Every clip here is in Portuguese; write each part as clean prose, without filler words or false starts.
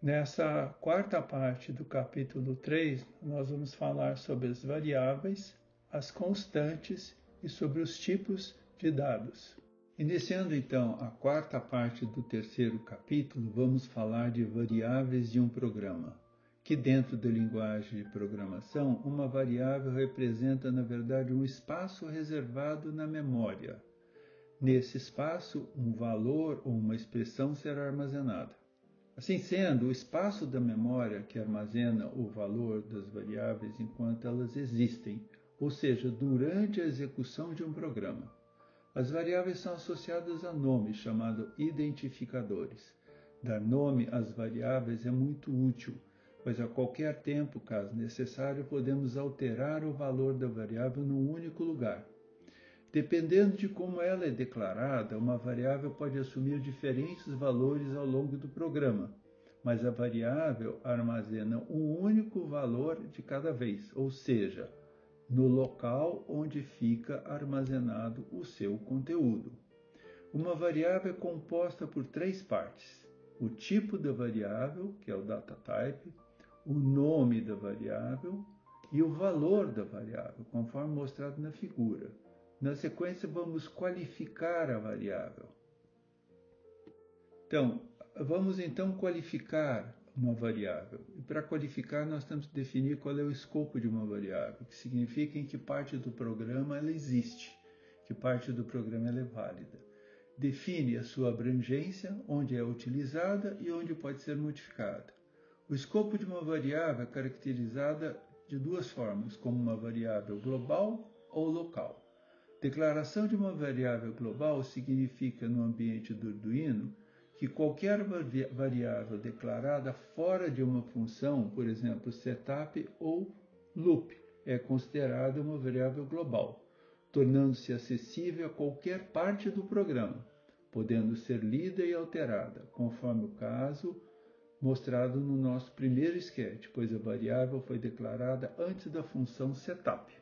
Nessa quarta parte do capítulo 3, nós vamos falar sobre as variáveis, as constantes e sobre os tipos de dados. Iniciando então a quarta parte do terceiro capítulo, vamos falar de variáveis de um programa, que dentro da linguagem de programação, uma variável representa na verdade um espaço reservado na memória. Nesse espaço, um valor ou uma expressão será armazenada. Assim sendo, o espaço da memória que armazena o valor das variáveis enquanto elas existem, ou seja, durante a execução de um programa. As variáveis são associadas a nomes, chamados identificadores. Dar nome às variáveis é muito útil, pois a qualquer tempo, caso necessário, podemos alterar o valor da variável num único lugar. Dependendo de como ela é declarada, uma variável pode assumir diferentes valores ao longo do programa, mas a variável armazena um único valor de cada vez, ou seja, no local onde fica armazenado o seu conteúdo. Uma variável é composta por três partes: o tipo da variável, que é o data type, o nome da variável e o valor da variável, conforme mostrado na figura. Na sequência, vamos qualificar a variável. Vamos então qualificar uma variável. E para qualificar, nós temos que definir qual é o escopo de uma variável, que significa em que parte do programa ela existe, que parte do programa ela é válida. Define a sua abrangência, onde é utilizada e onde pode ser modificada. O escopo de uma variável é caracterizada de duas formas, como uma variável global ou local. Declaração de uma variável global significa, no ambiente do Arduino, que qualquer variável declarada fora de uma função, por exemplo, setup ou loop, é considerada uma variável global, tornando-se acessível a qualquer parte do programa, podendo ser lida e alterada, conforme o caso mostrado no nosso primeiro sketch, pois a variável foi declarada antes da função setup.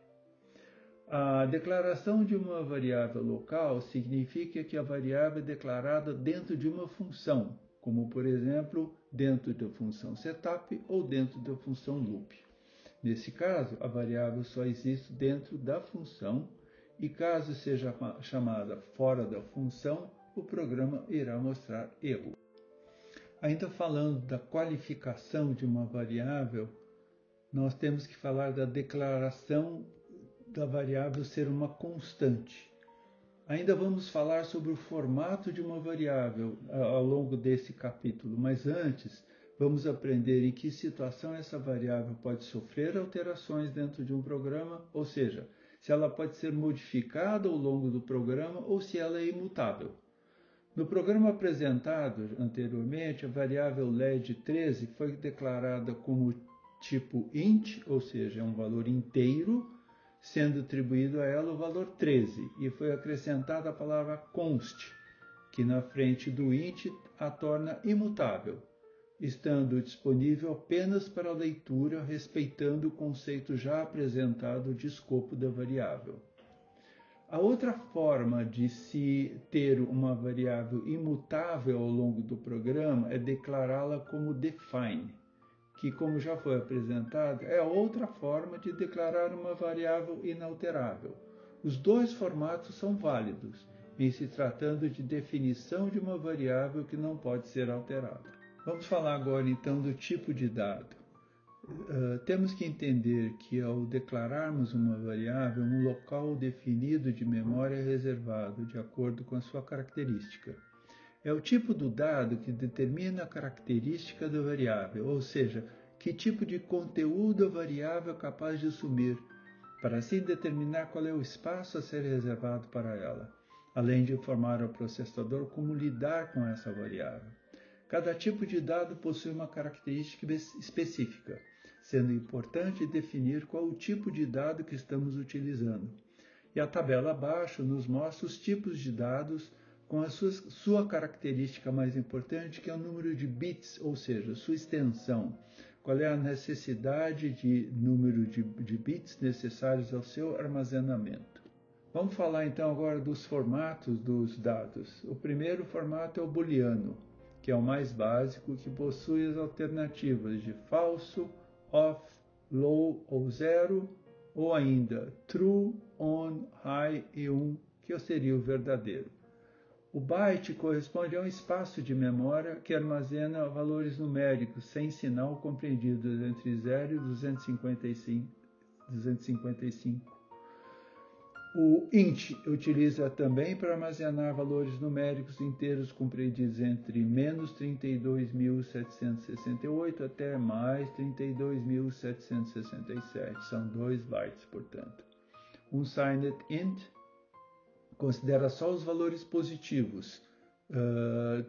A declaração de uma variável local significa que a variável é declarada dentro de uma função, como por exemplo, dentro da função setup ou dentro da função loop. Nesse caso, a variável só existe dentro da função e caso seja chamada fora da função, o programa irá mostrar erro. Ainda falando da qualificação de uma variável, nós temos que falar da declaração da variável ser uma constante. Ainda vamos falar sobre o formato de uma variável ao longo desse capítulo, mas antes vamos aprender em que situação essa variável pode sofrer alterações dentro de um programa, ou seja, se ela pode ser modificada ao longo do programa ou se ela é imutável. No programa apresentado anteriormente, a variável LED13 foi declarada como tipo int, ou seja, é um valor inteiro, sendo atribuído a ela o valor 13, e foi acrescentada a palavra const, que na frente do int a torna imutável, estando disponível apenas para leitura, respeitando o conceito já apresentado de escopo da variável. A outra forma de se ter uma variável imutável ao longo do programa é declará-la como define, que, como já foi apresentado, é outra forma de declarar uma variável inalterável. Os dois formatos são válidos, em se tratando de definição de uma variável que não pode ser alterada. Vamos falar agora então do tipo de dado. Temos que entender que ao declararmos uma variável, um local definido de memória é reservado de acordo com a sua característica. É o tipo do dado que determina a característica da variável, ou seja, que tipo de conteúdo a variável é capaz de assumir, para assim determinar qual é o espaço a ser reservado para ela, além de informar ao processador como lidar com essa variável. Cada tipo de dado possui uma característica específica, sendo importante definir qual o tipo de dado que estamos utilizando. E a tabela abaixo nos mostra os tipos de dados com a sua característica mais importante, que é o número de bits, ou seja, sua extensão. Qual é a necessidade de número de bits necessários ao seu armazenamento. Vamos falar então agora dos formatos dos dados. O primeiro formato é o booleano, que é o mais básico, que possui as alternativas de falso, off, low ou zero, ou ainda true, on, high e 1, que seria o verdadeiro. O byte corresponde a um espaço de memória que armazena valores numéricos sem sinal compreendidos entre 0 e 255. O int utiliza também para armazenar valores numéricos inteiros compreendidos entre menos 32.768 até mais 32.767. São 2 bytes, portanto. Um signed int considera só os valores positivos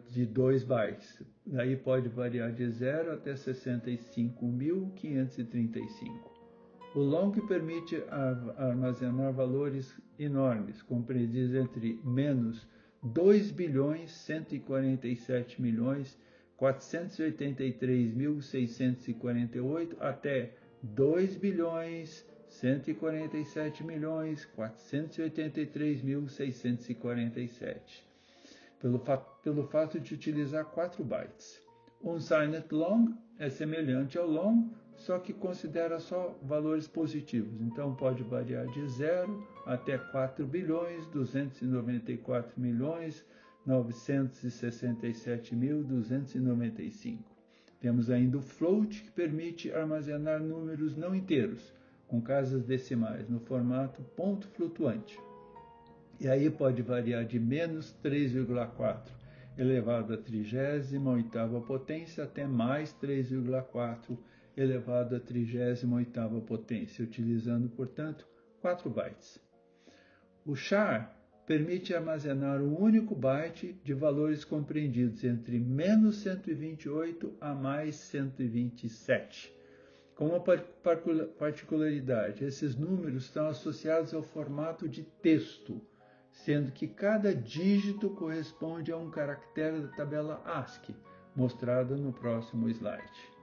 de 2 bytes. Daí pode variar de 0 até 65.535. O long permite armazenar valores enormes, compreendidos entre menos 2.147.483.648 até 2.147.483.647, pelo fato de utilizar 4 bytes. Unsigned long é semelhante ao long, só que considera só valores positivos. Então pode variar de 0 até 4.294.967.295. Temos ainda o float, que permite armazenar números não inteiros, com casas decimais, no formato ponto flutuante. E aí pode variar de menos 3,4 elevado à 38ª potência até mais 3,4 elevado à 38ª potência, utilizando, portanto, 4 bytes. O char permite armazenar um único byte de valores compreendidos entre menos 128 a mais 127. Com uma particularidade, esses números estão associados ao formato de texto, sendo que cada dígito corresponde a um caractere da tabela ASCII, mostrada no próximo slide.